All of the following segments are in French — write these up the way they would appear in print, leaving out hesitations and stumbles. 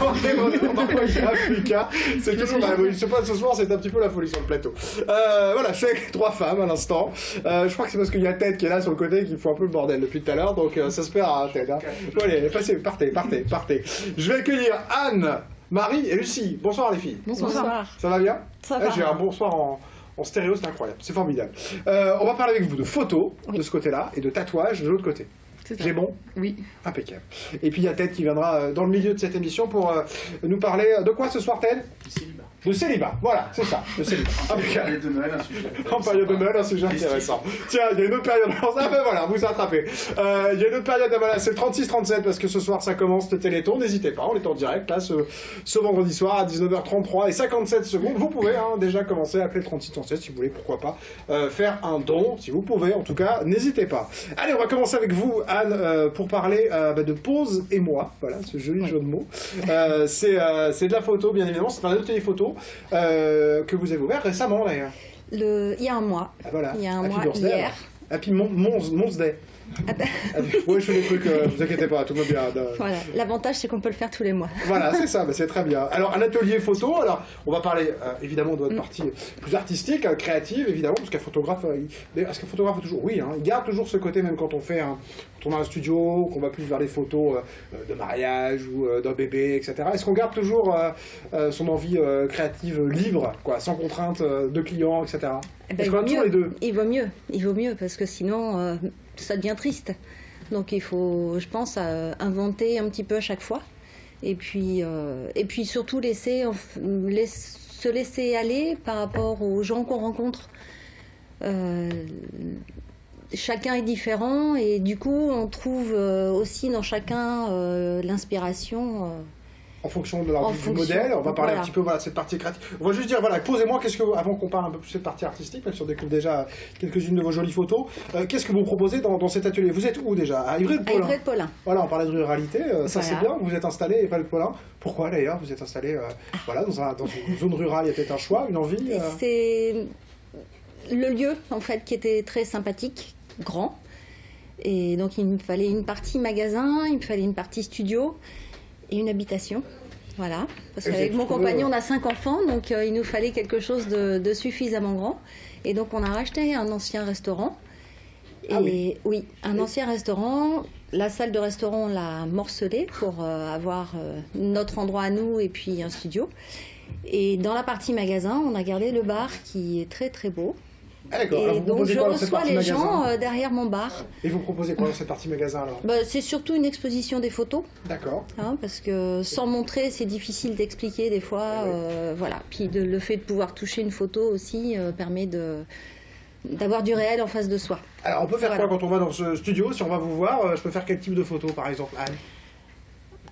on va manger Africa. C'est toujours la révolution. Ce soir, c'est un petit peu la folie sur le plateau. Voilà, je suis avec 3 femmes à l'instant. Je crois que c'est parce qu'il y a Ted qui est là sur le côté qui fout un peu le bordel depuis tout à l'heure. Donc ça se perd à Ted. Hein. Bon, allez, passez, partez. Je vais accueillir Anne, Marie et Lucie. Bonsoir les filles. Bonsoir. Ça va bien? Ça va. J'ai un bonsoir en stéréo, c'est incroyable. C'est formidable. On va parler avec vous de photos de ce côté-là et de tatouages de l'autre côté. J'ai bon? Oui. Impeccable. Et puis il y a Ted qui viendra dans le milieu de cette émission pour nous parler de quoi ce soir, Ted? De célibat, voilà, c'est ça, de célibat. Impeccable. En période de Noël, un sujet. En période de Noël, un sujet intéressant. Tiens, il y a une autre période. Ah ben voilà, vous attrapez. Il y a une autre période, voilà, c'est le 36-37 parce que ce soir ça commence le Téléthon. N'hésitez pas, on est en direct là ce vendredi soir à 19h33 et 57 secondes. Vous pouvez déjà commencer à appeler le 36-37 si vous voulez, pourquoi pas faire un don si vous pouvez. En tout cas, n'hésitez pas. Allez, on va commencer avec vous, Anne, pour parler de Pose et moi. Voilà, ce joli jeu de mots. C'est de la photo, bien évidemment. C'est un atelier photo que vous avez ouvert récemment d'ailleurs. Il y a un mois. Ah, voilà. Il y a un Happy mois, birthday, hier. alors. Happy Monday. Ouais, je fais des trucs, vous inquiétez pas, tout va bien. Voilà. L'avantage, c'est qu'on peut le faire tous les mois. Voilà, c'est ça, c'est très bien. Alors, un atelier photo, alors, on va parler évidemment de votre partie plus artistique, créative, évidemment, parce qu'un photographe, toujours, oui, il garde toujours ce côté, même quand on fait quand on a un studio, qu'on va plus vers les photos de mariage ou d'un bébé, etc. Est-ce qu'on garde toujours son envie créative libre, quoi, sans contrainte de clients, etc. Est-ce qu'on a toujours les deux? Il vaut mieux, parce que sinon, ça devient triste. Donc il faut, je pense, inventer un petit peu à chaque fois. Et puis surtout se laisser aller par rapport aux gens qu'on rencontre. Chacun est différent et du coup on trouve aussi dans chacun l'inspiration. En fonction de du modèle, on va parler un petit peu de cette partie créative. On va juste dire, posez-moi, avant qu'on parle un peu plus de cette partie artistique, même si on découvre déjà quelques-unes de vos jolies photos, qu'est-ce que vous proposez dans cet atelier? Vous êtes où déjà? À Ivry-de-Paulin. À Ivry-de-Paulin. Voilà, on parlait de ruralité, ça c'est bien, vous êtes installé à Ivry-de-Paulin. Pourquoi d'ailleurs vous êtes installé dans une zone rurale? Il y a peut-être un choix, une envie C'est le lieu, en fait, qui était très sympathique, grand. Et donc il me fallait une partie magasin, il me fallait une partie studio et une habitation, voilà. Parce qu'avec mon compagnon, on a 5 enfants, donc il nous fallait quelque chose de suffisamment grand. Et donc on a racheté un ancien restaurant. Oui, un ancien restaurant. La salle de restaurant, on l'a morcelée pour avoir notre endroit à nous et puis un studio. Et dans la partie magasin, on a gardé le bar qui est très très beau. Ah, d'accord. Et donc je reçois les gens derrière mon bar. Et vous proposez quoi dans cette partie magasin alors? C'est surtout une exposition des photos. D'accord. Parce que sans montrer, c'est difficile d'expliquer des fois. Voilà. Puis le fait de pouvoir toucher une photo aussi permet d'avoir du réel en face de soi. Alors on peut faire quoi quand on va dans ce studio? Si on va vous voir, je peux faire quel type de photos par exemple, Anne?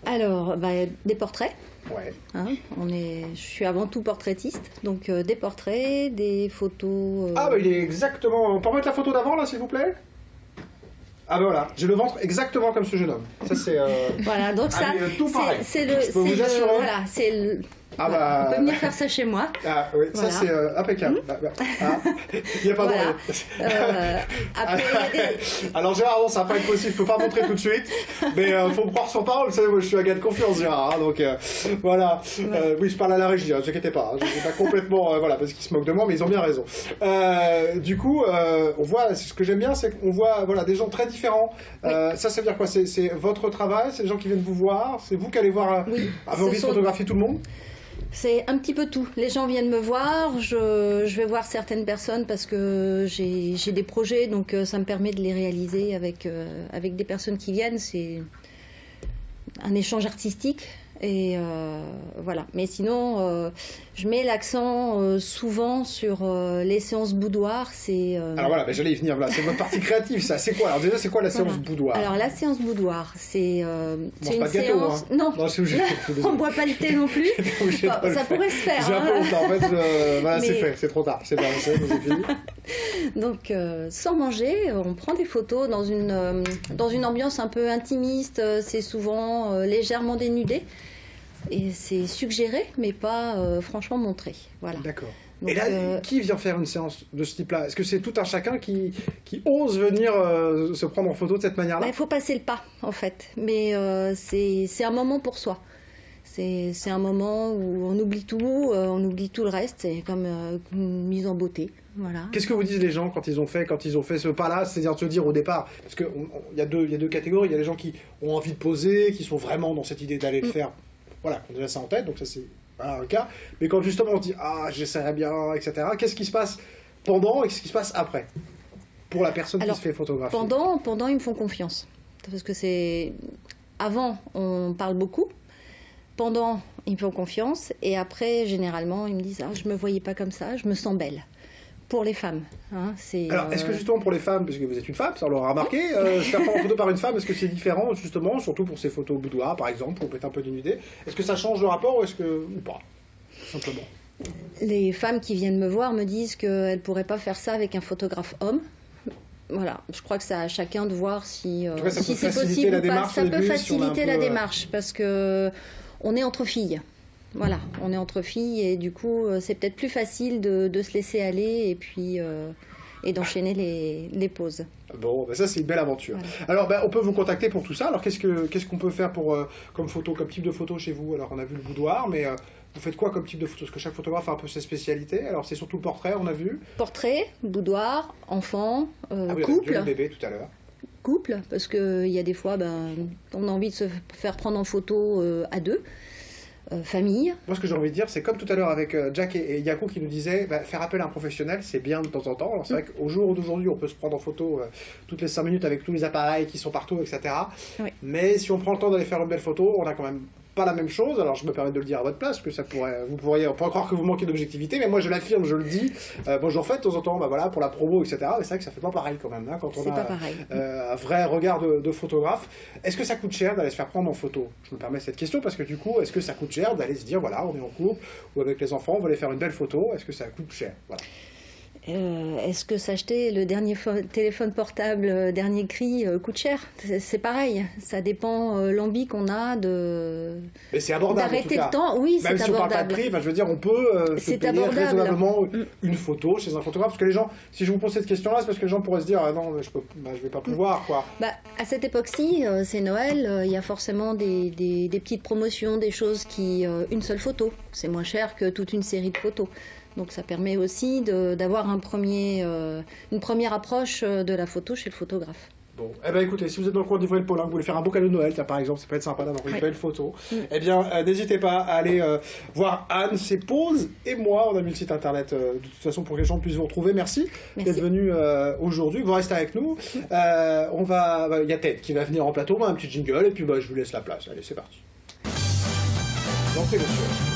Alors, des portraits. Ouais. Je suis avant tout portraitiste, donc des portraits, des photos. Il est exactement. On peut remettre la photo d'avant là, s'il vous plaît? Ah ben voilà, j'ai le ventre exactement comme ce jeune homme. Ça c'est. Voilà, donc ça. Tout pareil. Je peux vous assurer. Voilà, c'est. On peut venir faire ça chez moi. Ah oui, voilà. Ça c'est impeccable. Il n'y a pas de. Alors Gérard, ça va pas être possible, je peux pas montrer tout de suite, mais faut me croire sur parole. Vous savez, moi je suis un gars de confiance, Gérard. Donc voilà. Oui, je parle à la régie, ne vous inquiétez pas. Je suis pas complètement parce qu'ils se moquent de moi, mais ils ont bien raison. Du coup, on voit. Ce que j'aime bien, c'est qu'on voit des gens très différents. Ça veut dire quoi? C'est votre travail, c'est les gens qui viennent vous voir, c'est vous qui allez voir. Avez envie de photographier tout le monde? C'est un petit peu tout. Les gens viennent me voir, je vais voir certaines personnes parce que j'ai des projets, donc ça me permet de les réaliser avec des personnes qui viennent. C'est un échange artistique. Et voilà. Mais sinon, je mets l'accent souvent sur les séances boudoir. Alors voilà, j'allais y venir. Voilà. C'est votre partie créative, ça. C'est quoi? Alors déjà, c'est quoi la séance boudoir? Alors la séance boudoir, c'est une pas de gâteau, séance. Non, on ne boit pas le thé non plus. Ça pourrait se faire. J'ai un peu honte. En fait, c'est fait. C'est trop tard. C'est balancé, c'est fini. Donc, sans manger, on prend des photos dans une ambiance un peu intimiste. C'est souvent légèrement dénudé. Et c'est suggéré, mais pas franchement montré. Voilà. D'accord. Donc, et là, qui vient faire une séance de ce type-là? Est-ce que c'est tout un chacun qui ose venir se prendre en photo de cette manière-là? Il faut passer le pas, en fait. Mais c'est un moment pour soi. C'est un moment où on oublie tout le reste, c'est comme une mise en beauté. Voilà. Qu'est-ce que vous disent les gens quand ils ont fait ce pas-là, c'est-à-dire de se dire au départ, parce qu'il y a deux catégories, il y a les gens qui ont envie de poser, qui sont vraiment dans cette idée d'aller le faire, voilà, qui ont déjà ça en tête, donc ça c'est un cas, mais quand justement on se dit « Ah, j'essaierai bien », etc., qu'est-ce qui se passe pendant et qu'est-ce qui se passe après pour la personne qui se fait photographier? Pendant, ils me font confiance, parce que c'est... Avant, on parle beaucoup, pendant, ils me font confiance, et après, généralement, ils me disent « Ah, je me voyais pas comme ça, je me sens belle ». Pour les femmes. Hein, alors, est-ce que justement pour les femmes, parce que vous êtes une femme, ça on l'aura remarqué, se faire prendre en photo par une femme, est-ce que c'est différent, justement, surtout pour ces photos boudoir, par exemple, pour peut-être un peu d'une idée, est-ce que ça change le rapport ou pas, tout simplement? Les femmes qui viennent me voir me disent qu'elles ne pourraient pas faire ça avec un photographe homme. Voilà, je crois que c'est à chacun de voir si c'est possible ou pas. Ça peut faciliter la démarche, parce que on est entre filles. Voilà, on est entre filles et du coup, c'est peut-être plus facile de se laisser aller et puis et d'enchaîner les pauses. Bon, ça c'est une belle aventure. Voilà. Alors, on peut vous contacter pour tout ça. Alors, qu'est-ce qu'on peut faire comme type de photo chez vous? Alors, on a vu le boudoir, mais vous faites quoi comme type de photo? Parce que chaque photographe a un peu ses spécialités. Alors, c'est surtout le portrait, on a vu. Portrait, boudoir, enfant, oui, couple. On a vu le bébé tout à l'heure. Couple, parce qu'il y a des fois, on a envie de se faire prendre en photo à deux. Famille. Moi, ce que j'ai envie de dire, c'est comme tout à l'heure avec Jack et Yaku qui nous disaient, faire appel à un professionnel, c'est bien de temps en temps. Alors, c'est vrai qu'au jour d'aujourd'hui, on peut se prendre en photo toutes les 5 minutes avec tous les appareils qui sont partout, etc. Oui. Mais si on prend le temps d'aller faire une belle photo, on a quand même pas la même chose. Alors, je me permets de le dire à votre place, parce que on pourrait croire que vous manquez d'objectivité, mais moi, je l'affirme, je le dis. Moi, j'en fais de temps en temps, voilà, pour la promo, etc. Mais c'est vrai que ça fait pas pareil quand même, hein, quand on a un vrai regard de photographe. Est-ce que ça coûte cher d'aller se faire prendre en photo? Je me permets cette question, parce que du coup, est-ce que ça coûte cher d'aller se dire, voilà, on est en couple, ou avec les enfants, on va aller faire une belle photo? Est-ce que ça coûte cher? Voilà. Est-ce que s'acheter le dernier téléphone portable, dernier cri, coûte cher? C'est pareil, ça dépend l'envie qu'on a mais c'est abordable, d'arrêter le temps. Oui, c'est abordable. Même si on parle pas de prix, je veux dire, on peut se payer raisonnablement une photo chez un photographe, parce que les gens, si je vous pose cette question-là, c'est parce que les gens pourraient se dire, ah non, je vais pas pouvoir, quoi. À cette époque-ci, c'est Noël, il y a forcément des petites promotions, des choses qui... une seule photo, c'est moins cher que toute une série de photos. Donc ça permet aussi d'avoir une première approche de la photo chez le photographe. Bon, écoutez, si vous êtes dans le coin d'Ivry-le-Pôlin, vous voulez faire un beau cadeau de Noël, par exemple, ça peut être sympa d'avoir une belle photo. N'hésitez pas à aller voir Anne, ses poses, et moi, on a mis le site internet de toute façon pour que les gens puissent vous retrouver. Merci. D'être venu aujourd'hui, vous restez avec nous. Il y a Ted qui va venir en plateau, un petit jingle, et puis je vous laisse la place. Allez, c'est parti. Entrez, monsieur.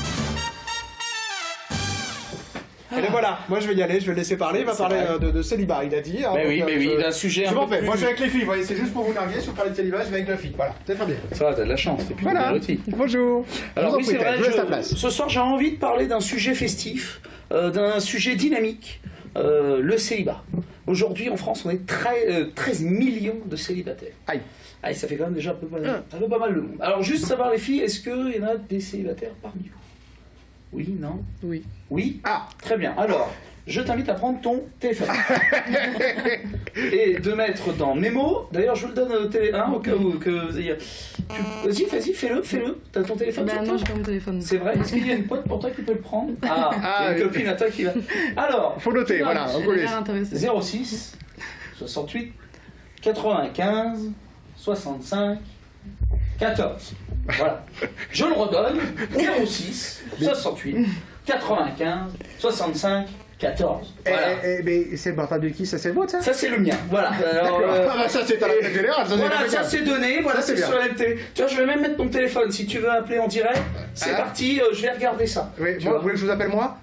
Et bien voilà, moi je vais y aller, je vais le laisser parler, il va parler de célibat, il a dit. Hein, oui, d'un sujet je m'en vais, moi je vais avec les filles, vous voyez, c'est juste pour vous narguer, si vous parlez de célibat, je vais avec la fille, voilà, c'est très bien. Ça va, t'as de la chance, c'est plus voilà. Bonjour. Alors oui, c'est vrai, ce soir j'ai envie de parler d'un sujet festif, d'un sujet dynamique, le célibat. Aujourd'hui en France, on est 13 millions de célibataires. Aïe, ça fait quand même déjà un peu pas mal le monde. Alors juste savoir les filles, est-ce qu'il y en a des célibataires parmi vous? Oui, non? Oui. Oui? Ah, très bien. Alors, je t'invite à prendre ton téléphone. Et de mettre dans mémo. D'ailleurs, je vous le donne au téléphone, au cas où que... Vas-y, fais-le. T'as ton téléphone sur toi? Non, j'ai pas mon téléphone. C'est vrai? Est-ce qu'il y a une pote pour toi qui peut le prendre? Il y a une copine à toi qui va... Alors... Faut noter, voilà. 06 68 95 65 14. Voilà. Je le redonne. 06 68 95 65 14. Voilà. Mais c'est le portable de qui? Ça c'est le vôtre, ça? Ça c'est le mien. Voilà. Alors, ça c'est à la tête générale. Voilà, ça c'est donné. Voilà, c'est sur LMT. Tu vois, je vais même mettre ton téléphone. Si tu veux appeler en direct, c'est parti. Je vais regarder ça. Oui, vous voulez que je vous appelle moi?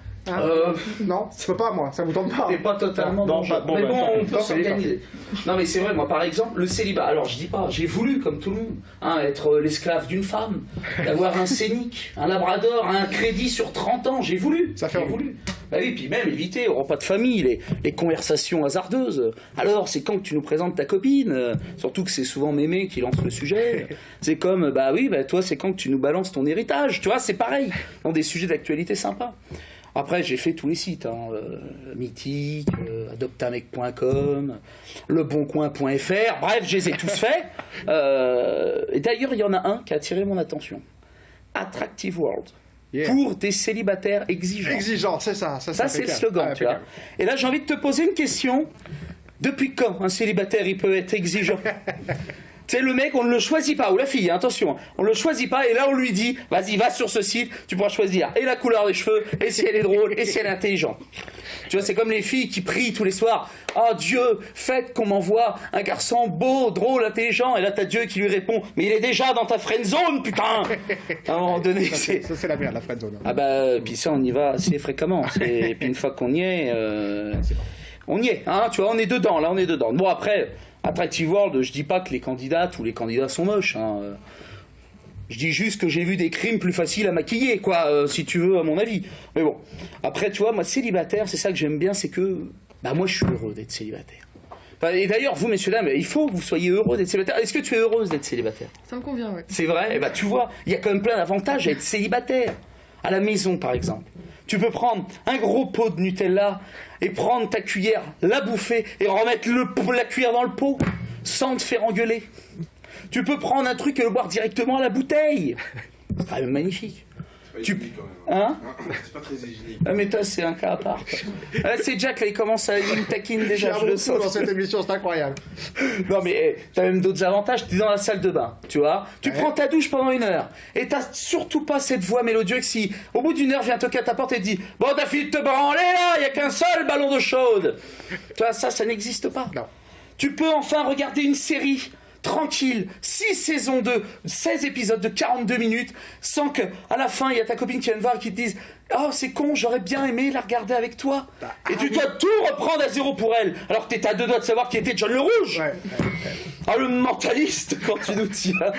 Non, je peux pas, moi, ça vous tente pas. Mais pas totalement. Mais bon, on peut s'organiser. Non, mais c'est vrai, moi, par exemple, le célibat. Alors, je dis pas, j'ai voulu, comme tout le monde, être l'esclave d'une femme, d'avoir un scénic, un labrador, un crédit sur 30 ans. J'ai voulu. Ça fait voulu. Bah oui, puis même éviter au repas de famille les conversations hasardeuses. Alors, c'est quand que tu nous présentes ta copine? Surtout que c'est souvent Mémé qui lance le sujet. C'est comme, toi, c'est quand que tu nous balances ton héritage. Tu vois, c'est pareil, dans des sujets d'actualité sympas. Après, j'ai fait tous les sites, Mythique, adoptamec.com, leboncoin.fr, bref, je les ai tous faits. Et d'ailleurs, il y en a un qui a attiré mon attention. Attractive World. Yeah. Pour des célibataires exigeants. Exigeant, c'est ça. Ça, c'est le slogan, tu vois. Et là, j'ai envie de te poser une question. Depuis quand un célibataire, il peut être exigeant? Tu sais, le mec, on ne le choisit pas, ou la fille, hein, attention, on ne le choisit pas, et là, on lui dit, vas-y, va sur ce site, tu pourras choisir et la couleur des cheveux, et si elle est drôle, et si elle est intelligente. Tu vois, c'est comme les filles qui prient tous les soirs, oh Dieu, faites qu'on m'envoie un garçon beau, drôle, intelligent, et là, t'as Dieu qui lui répond, mais il est déjà dans ta friend zone, putain. À un moment donné, c'est... Ça, c'est la merde, la friend zone. Ah bah, puis ça, on y va assez fréquemment, et puis une fois qu'on y est, on y est, hein, tu vois, on est dedans, là, on est dedans. Bon, après... Attractive World, je dis pas que les candidats, tous les candidats sont moches. Hein. Je dis juste que j'ai vu des crimes plus faciles à maquiller, quoi, si tu veux, à mon avis. Mais bon, après, tu vois, moi, célibataire, c'est ça que j'aime bien, c'est que, bah, moi, je suis heureux d'être célibataire. Enfin, et d'ailleurs, vous, messieurs, dames, il faut que vous soyez heureux d'être célibataire. Est-ce que tu es heureuse d'être célibataire? Ça me convient, oui. C'est vrai? Et bah, tu vois, il y a quand même plein d'avantages à être célibataire. À la maison, par exemple. Tu peux prendre un gros pot de Nutella et prendre ta cuillère, la bouffer et remettre la cuillère dans le pot sans te faire engueuler. Tu peux prendre un truc et le boire directement à la bouteille. C'est quand même magnifique. Hein? C'est pas très hygiénique. Ah mais toi c'est un cas à part. Là, c'est Jack, là il commence à me taquine déjà. Je le sens dans cette émission, c'est incroyable. Non mais t'as même d'autres avantages. T'es dans la salle de bain, tu vois. Tu prends ta douche pendant 1 heure et t'as surtout pas cette voix mélodieuse qui, au bout d'1 heure, vient toquer à ta porte et te dit bon t'as fini de te branler là, il y a qu'un seul ballon d'eau chaude. Tu vois ça n'existe pas. Non. Tu peux enfin regarder une série. Tranquille, 6 saisons de 16 épisodes de 42 minutes, sans que à la fin il y a ta copine qui vient te voir et qui te dise oh c'est con, j'aurais bien aimé la regarder avec toi. Et tu dois tout reprendre à zéro pour elle, alors que t'es à 2 doigts de savoir qui était John le Rouge. Ah le mentaliste quand tu nous tiens.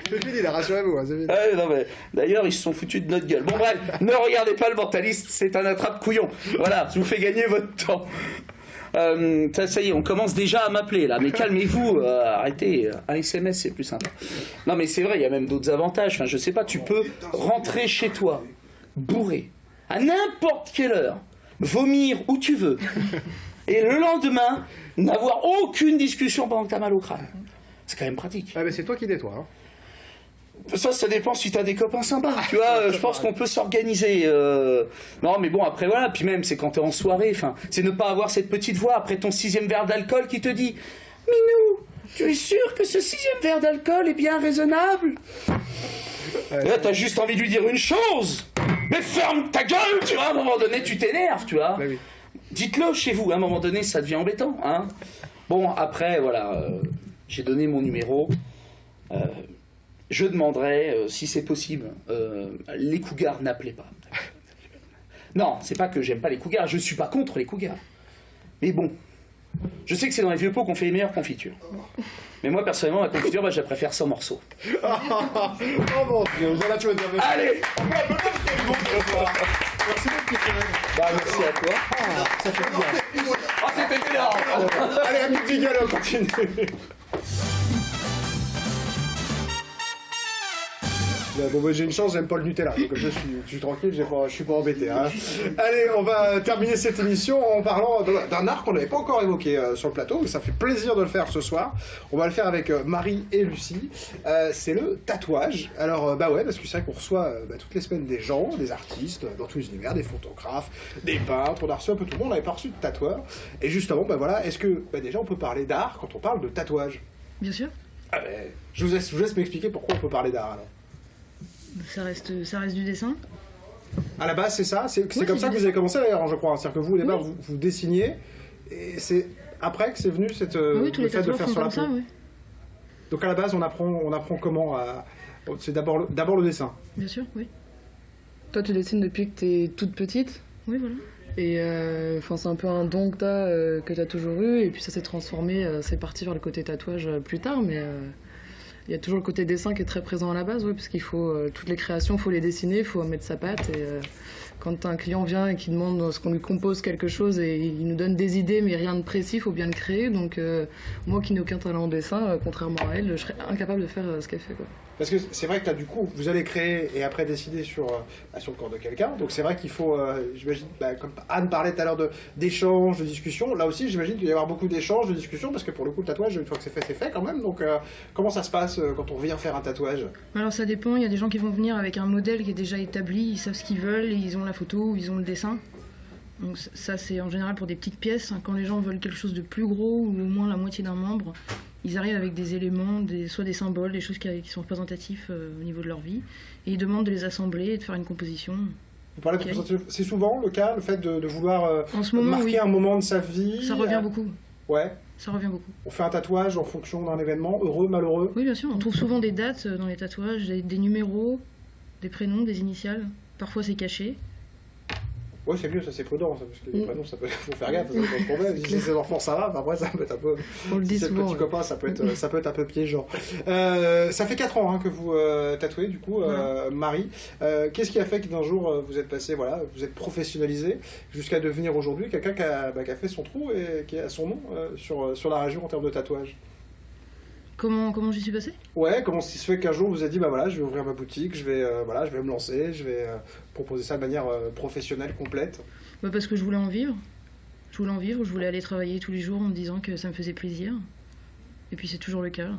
C'est fini là, rassurez-vous. Hein, c'est fini. Non, mais, d'ailleurs ils se sont foutus de notre gueule. Bon bref, ne regardez pas le mentaliste, c'est un attrape-couillon. Voilà, je vous fais gagner votre temps. Ça y est, on commence déjà à m'appeler là, mais calmez-vous, arrêtez, un SMS c'est plus sympa. Non mais c'est vrai, il y a même d'autres avantages, enfin je sais pas, tu peux rentrer chez toi, bourré, à n'importe quelle heure, vomir où tu veux, et le lendemain, n'avoir aucune discussion pendant que t'as mal au crâne. C'est quand même pratique. Ah mais c'est toi qui nettoies. Hein. Ça dépend si t'as des copains sympas, tu vois, je pense qu'on peut s'organiser. Non, mais bon, après voilà, puis même, c'est quand t'es en soirée, enfin, c'est ne pas avoir cette petite voix après ton 6e verre d'alcool qui te dit « Minou, tu es sûr que ce 6e verre d'alcool est bien raisonnable ?» Là, t'as juste envie de lui dire une chose « Mais ferme ta gueule !» Tu vois, à un moment donné, tu t'énerves, tu vois. Bah oui. Dites-le chez vous, à un moment donné, ça devient embêtant, hein. Bon, après, voilà, j'ai donné mon numéro. Je demanderais, si c'est possible, les cougars, n'appelez pas. Non, c'est pas que j'aime pas les cougars, je suis pas contre les cougars. Mais bon, je sais que c'est dans les vieux pots qu'on fait les meilleures confitures. Mais moi, personnellement, la confiture, bah, je la préfère sans morceaux. Oh mon Dieu, voilà, tu vas dire. Allez, Merci beaucoup. bah, merci à toi. Ça fait bien. Oh, c'était énorme. Allez, un petit gueule, on continue. Bon, bah, j'ai une chance, j'aime pas le Nutella, donc je suis tranquille, je suis pas embêté. Hein. Allez, on va terminer cette émission en parlant d'un art qu'on n'avait pas encore évoqué sur le plateau, mais ça fait plaisir de le faire ce soir. On va le faire avec Marie et Lucie. C'est le tatouage. Alors, bah ouais, parce que c'est vrai qu'on reçoit toutes les semaines des gens, des artistes, dans tous les univers, des photographes, des peintres, on a reçu un peu tout le monde, on n'avait pas reçu de tatoueur. Et justement, bah voilà, est-ce que déjà on peut parler d'art quand on parle de tatouage? Bien sûr. Ah ben, je vous laisse m'expliquer pourquoi on peut parler d'art alors. Ça reste du dessin. À la base, c'est ça. C'est Oui, comme c'est ça que du vous avez commencé d'ailleurs, je crois. C'est-à-dire que vous, au départ, Oui. vous dessiniez, et c'est après que c'est venu Oui, tous le les fait de le tatoueurs faire font sur la comme peau. ça, oui. Donc à la base, on apprend comment c'est d'abord le dessin. Bien sûr, oui. Toi, tu dessines depuis que t'es toute petite. Oui, voilà. Et c'est un peu un don que t'as toujours eu. Et puis ça s'est transformé, c'est parti vers le côté tatouage plus tard. Mais il y a toujours le côté dessin qui est très présent à la base, parce qu'il faut toutes les créations, il faut les dessiner, il faut mettre sa patte. Et quand un client vient et qui demande ce qu'on lui compose quelque chose et il nous donne des idées mais rien de précis, il faut bien le créer. Donc moi qui n'ai aucun talent en dessin, contrairement à elle, je serais incapable de faire ce qu'elle fait, quoi. Parce que c'est vrai que là, du coup, vous allez créer et après décider sur le corps de quelqu'un. Donc c'est vrai qu'il faut, j'imagine, comme Anne parlait tout à l'heure d'échanges, de discussions. Là aussi, j'imagine qu'il va y avoir beaucoup d'échanges, de discussions, parce que pour le coup, le tatouage, une fois que c'est fait quand même. Donc comment ça se passe passe quand on vient faire un tatouage? Alors ça dépend, il y a des gens qui vont venir avec un modèle qui est déjà établi, ils savent ce qu'ils veulent, et ils ont la photo ou ils ont le dessin. Donc ça c'est en général pour des petites pièces. Quand les gens veulent quelque chose de plus gros ou au moins la moitié d'un membre, ils arrivent avec des éléments, soit des symboles, des choses qui sont représentatifs au niveau de leur vie, et ils demandent de les assembler et de faire une composition. Vous parlez de Ok. représentation. C'est souvent le cas, le fait de vouloir En ce moment, marquer oui. un moment de sa vie. Ça revient beaucoup. Ouais. Ça revient beaucoup. On fait un tatouage en fonction d'un événement, heureux, malheureux. Oui, bien sûr. On trouve souvent des dates dans les tatouages, des numéros, des prénoms, des initiales. Parfois c'est caché. Ouais, c'est mieux, ça c'est prudent, ça, parce que les prénoms, ça peut faut faire gaffe, ça peut se tromper. Si c'est ses enfants, ça va, mais après ça peut être un peu. On le dit Si c'est le souvent. petit ouais. copain, ça peut être un peu piégeant. Ça fait 4 ans hein, que vous tatouez, du coup, Marie. Qu'est-ce qui a fait que d'un jour vous êtes passé, voilà, vous êtes professionnalisé jusqu'à devenir aujourd'hui quelqu'un qui a fait son trou et qui a son nom sur la région en termes de tatouage? Comment j'y suis passée? Ouais, comment il se fait qu'un jour vous avez dit, bah voilà, je vais ouvrir ma boutique, je vais me lancer, je vais proposer ça de manière professionnelle, complète. Bah parce que je voulais en vivre. Je voulais en vivre, je voulais aller travailler tous les jours en me disant que ça me faisait plaisir. Et puis c'est toujours le cas.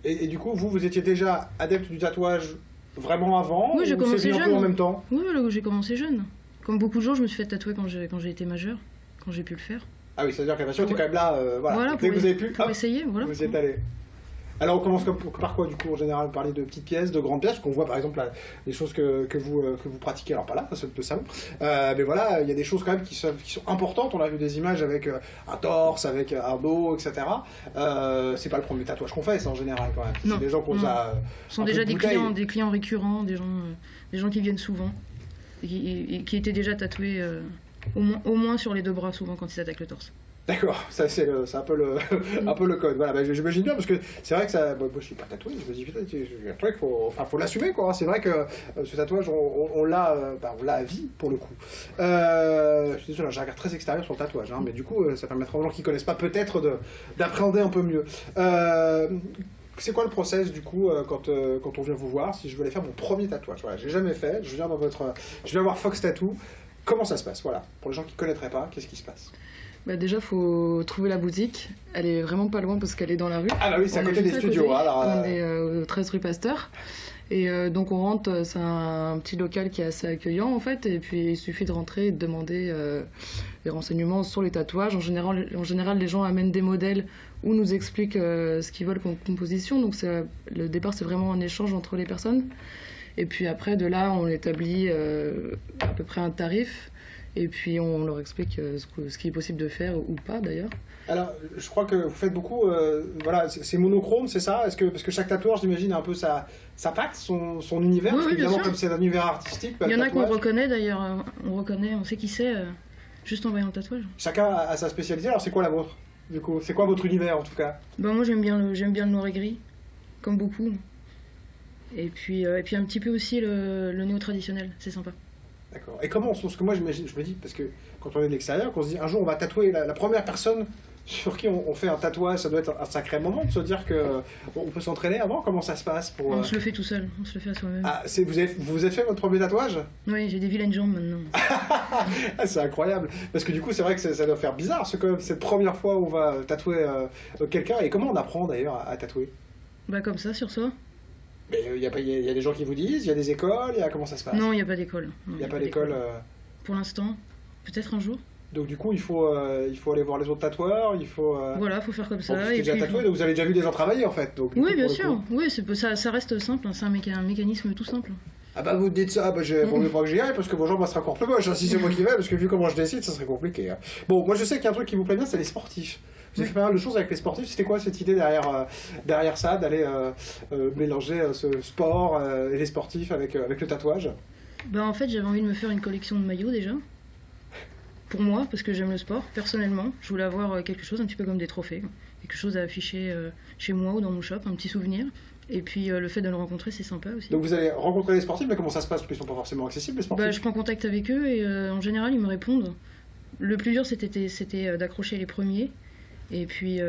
Et du coup, vous étiez déjà adepte du tatouage vraiment avant? Oui, j'ai ou commencé c'est venu un peu jeune. en même temps? Oui, voilà, j'ai commencé jeune. Comme beaucoup de gens, je me suis fait tatouer quand j'ai été majeure, quand j'ai pu le faire. Ah oui, c'est-à-dire que la passion était quand même là, voilà. Voilà, Dès pour, que vous avez pu, pour hop, essayer, voilà. vous y êtes allé. Alors on commence par quoi du coup en général? Vous parlez de petites pièces, de grandes pièces, qu'on voit par exemple les choses que vous pratiquez, alors pas là, c'est le salon, mais voilà, il y a des choses quand même qui sont importantes. On a vu des images avec un torse, avec un dos, etc. C'est pas le premier tatouage qu'on fait, ça en général quand même. Non, C'est des gens qui ont non. ça. Ce sont un peu déjà de bouteille. des clients récurrents, des gens qui viennent souvent et qui étaient déjà tatoués au moins sur les 2 bras souvent quand ils attaquent le torse. D'accord, ça c'est un peu le code. Voilà, bah, j'imagine bien parce que c'est vrai que ça. Moi, je suis pas tatoué, je me dis putain, il y a un truc, faut l'assumer quoi. C'est vrai que ce tatouage, on l'a à vie pour le coup. Je suis désolé, j'ai un regard très extérieur sur le tatouage, hein, mais du coup, ça permettra aux gens qui connaissent pas peut-être d'appréhender un peu mieux. C'est quoi le process du coup quand on vient vous voir? Si je veux aller faire mon premier tatouage, voilà, j'ai jamais fait. Je viens voir Fox Tattoo. Comment ça se passe? Voilà, pour les gens qui connaîtraient pas, qu'est-ce qui se passe? Bah déjà, faut trouver la boutique. Elle est vraiment pas loin parce qu'elle est dans la rue. Ah bah oui, c'est à On est côté des juste à studios. côté. Alors, On est au 13 rue Pasteur. Et donc on rentre, c'est un petit local qui est assez accueillant en fait. Et puis il suffit de rentrer et de demander des renseignements sur les tatouages. En général, les gens amènent des modèles ou nous expliquent ce qu'ils veulent comme composition. Donc le départ, c'est vraiment un échange entre les personnes. Et puis après, de là, on établit à peu près un tarif. Et puis on leur explique ce qui est possible de faire ou pas d'ailleurs. Alors, je crois que vous faites beaucoup, voilà, c'est monochrome, c'est ça? Parce que chaque tatoueur, j'imagine, a un peu sa patte, son univers. Oui, Parce oui, bien qu'évidemment, sûr. comme c'est un univers artistique, bah, Il y en le a qu'on tatouage, reconnaît d'ailleurs, on sait qui c'est juste en voyant le tatouage. chacun a sa spécialité. Alors, c'est quoi la vôtre? Du coup, c'est quoi votre univers en tout cas? Bah moi j'aime bien le noir et gris, comme beaucoup. Et puis un petit peu aussi le néo-traditionnel, c'est sympa. D'accord. Et comment parce que moi, j'imagine, je me dis, parce que quand on est de l'extérieur, qu'on se dit un jour on va tatouer la première personne sur qui on fait un tatouage, ça doit être un sacré moment de se dire que on peut s'entraîner avant. Comment ça se passe pour On se le fait tout seul, on se le fait à soi-même. Ah, vous avez fait votre premier tatouage? Oui, j'ai des vilaines jambes maintenant. Ah, c'est incroyable, parce que du coup c'est vrai que ça doit faire bizarre, c'est quand même cette première fois où on va tatouer quelqu'un. Et comment on apprend d'ailleurs à tatouer? Bah comme ça, sur soi. Mais il y a des gens qui vous disent, il y a des écoles, comment ça se passe? Non, il n'y a pas d'école. Non, Il n'y a pas d'école. Pour l'instant, peut-être un jour. Donc du coup il faut aller voir les autres tatoueurs, il faut... Voilà, faut faire comme Bon, ça. vous êtes déjà tatoué, donc vous avez déjà vu des gens travailler en fait. Donc, du Oui, coup, bien pour le sûr. coup- Oui, ça reste simple, hein. C'est un mécanisme tout simple. Ah bah vous dites ça, bah vaut mieux pas que j'y aille parce que vos jambes seraient encore plus moches, hein, si c'est moi qui vais, parce que vu comment je décide, ça serait compliqué. Hein. Bon, moi je sais qu'il y a un truc qui vous plaît bien, c'est les sportifs. Vous avez fait pas mal de choses avec les sportifs. C'était quoi cette idée derrière ça, d'aller mélanger ce sport et les sportifs avec le tatouage? Bah en fait, j'avais envie de me faire une collection de maillots déjà. Pour moi, parce que j'aime le sport, personnellement. Je voulais avoir quelque chose un petit peu comme des trophées. Quoi. Quelque chose à afficher chez moi ou dans mon shop, un petit souvenir. Et puis le fait de le rencontrer, c'est sympa aussi. Donc vous allez rencontrer les sportifs, mais comment ça se passe? Parce qu'ils sont pas forcément accessibles, les sportifs. Bah, je prends contact avec eux et en général, ils me répondent. Le plus dur, c'était d'accrocher les premiers. Et puis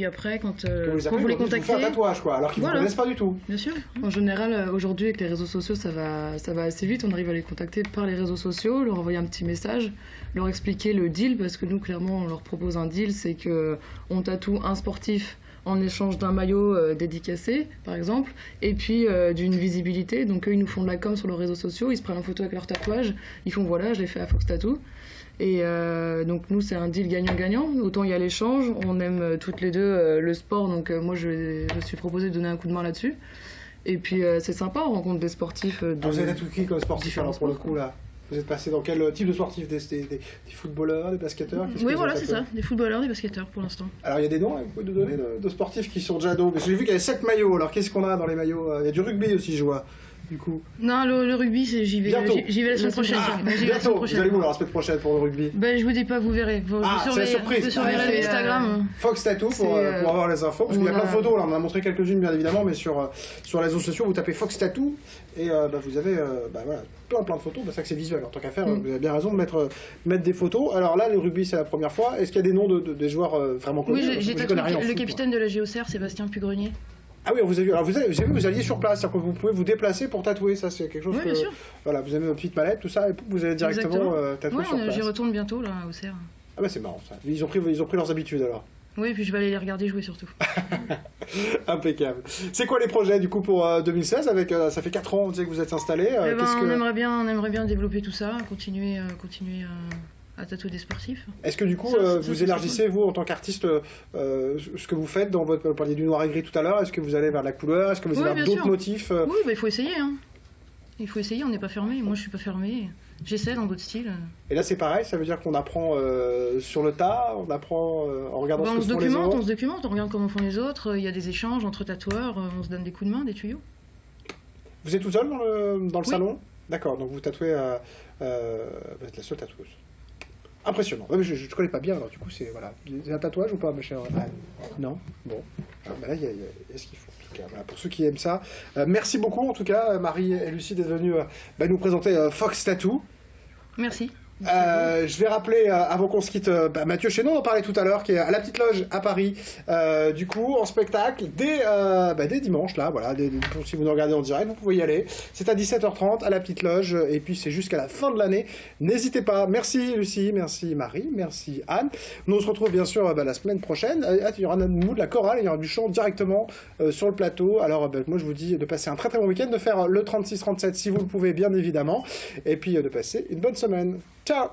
après, quand Que vous vous les appelez, vous dites, je vous fais contactez, un tatouage, quoi, alors qu'ils Voilà. vous connaissent pas du tout. bien sûr. En général, aujourd'hui, avec les réseaux sociaux, ça va assez vite. On arrive à les contacter par les réseaux sociaux, leur envoyer un petit message, leur expliquer le deal, parce que nous, clairement, on leur propose un deal, c'est que on tatoue un sportif en échange d'un maillot dédicacé, par exemple, et puis d'une visibilité. Donc eux, ils nous font de la com sur leurs réseaux sociaux, ils se prennent en photo avec leur tatouage, ils font voilà, je l'ai fait à Fox Tattoo. Et donc nous, c'est un deal gagnant-gagnant. Autant il y a l'échange, on aime toutes les deux le sport, donc moi je me suis proposé de donner un coup de main là-dessus. Et puis c'est sympa, on rencontre des sportifs Vous avez tout qui comme sportif différents alors pour le sports. coup là? Vous êtes passé dans quel type de sportif? Des footballeurs, des basketteurs? Qu'est-ce que Oui, vous voilà, avez c'est tatoué ça, des footballeurs, des basketteurs pour l'instant. Alors il y a des noms, vous pouvez nous donner de sportifs qui sont déjà dos. Parce que j'ai vu qu'il y avait 7 maillots, alors qu'est-ce qu'on a dans les maillots? Il y a du rugby aussi, je vois. Du coup. Non, le rugby, j'y vais, Bientôt. j'y vais la semaine prochaine. Ah, J'y vais la semaine bientôt, vous prochaine. allez où alors la semaine prochaine pour le rugby? Ben, je vous dis pas, vous verrez. Vous C'est la surprise. Vous surveillerez Ouais, l'Instagram. Fox Tattoo C'est, pour avoir les infos, parce qu'il y a on plein de a- photos, là on en a montré quelques-unes bien évidemment, mais sur les réseaux sociaux vous tapez Fox Tattoo et vous avez voilà, plein de photos, c'est ça que c'est visuel en tant qu'affaire, vous avez bien raison de mettre des photos. Alors là le rugby c'est la première fois, est-ce qu'il y a des noms des joueurs vraiment connus? Oui, Parce que j'ai je tatoué connais rien en le foot, capitaine de la GOCR, Sébastien Pugrenier. moi. Ah oui, vous avez vu, alors j'ai vu vous alliez sur place, c'est-à-dire que vous pouvez vous déplacer pour tatouer, ça c'est quelque chose Oui, que... bien sûr. Voilà, vous avez une petite mallette, tout ça, et vous allez directement tatouer Ouais, sur place. j'y retourne bientôt là au CER. Ah bah c'est marrant ça, ils ont pris leurs habitudes alors. Oui, puis je vais aller les regarder jouer surtout. Impeccable. C'est quoi les projets du coup pour 2016 avec ça fait 4 ans on disait que vous êtes installé Eh ben, qu'est-ce on que... aimerait bien développer tout ça, continuer à tatouer des sportifs. Est-ce que du coup Ça, vous c'est élargissez vous en tant qu'artiste ce que vous faites dans votre vous parliez du noir et gris tout à l'heure, est-ce que vous allez vers la couleur, est-ce que vous Oui, allez vers bien d'autres sûr. motifs Oui, bah, il faut essayer. Hein. Il faut essayer, on n'est pas fermé. Moi, je suis pas fermé. J'essaie dans d'autres styles. Et là c'est pareil, ça veut dire qu'on apprend sur le tas, on apprend en regardant Bah, ce on que se font les documente, autres. on se documente, on regarde comment font les autres. Il y a des échanges entre tatoueurs, on se donne des coups de main, des tuyaux. Vous êtes tout seul dans le Oui. salon? D'accord, donc vous tatouez vous êtes la seule tatoueuse. Impressionnant. Ouais, mais je ne connais pas bien, alors du coup, c'est voilà. C'est un tatouage ou pas, ma chère Anne? Non. Bon. Alors, là, il y a ce qu'il faut. En tout cas, voilà, pour ceux qui aiment ça. Merci beaucoup, en tout cas, Marie et Lucie, d'être venues nous présenter Fox Tattoo. Merci. Je vais rappeler, avant qu'on se quitte, Mathieu Chénaud, on en parlait tout à l'heure, qui est à la Petite Loge à Paris, du coup, en spectacle, dès dimanche, là, voilà, si vous nous regardez en direct, vous pouvez y aller. C'est à 17h30 à la Petite Loge, et puis c'est jusqu'à la fin de l'année. N'hésitez pas. Merci Lucie, merci Marie, merci Anne. Nous on se retrouve bien sûr la semaine prochaine. Il y aura de la chorale, il y aura du chant directement sur le plateau. Alors, moi je vous dis de passer un très très bon week-end, de faire le 36-37 si vous le pouvez, bien évidemment, et puis de passer une bonne semaine. Ciao!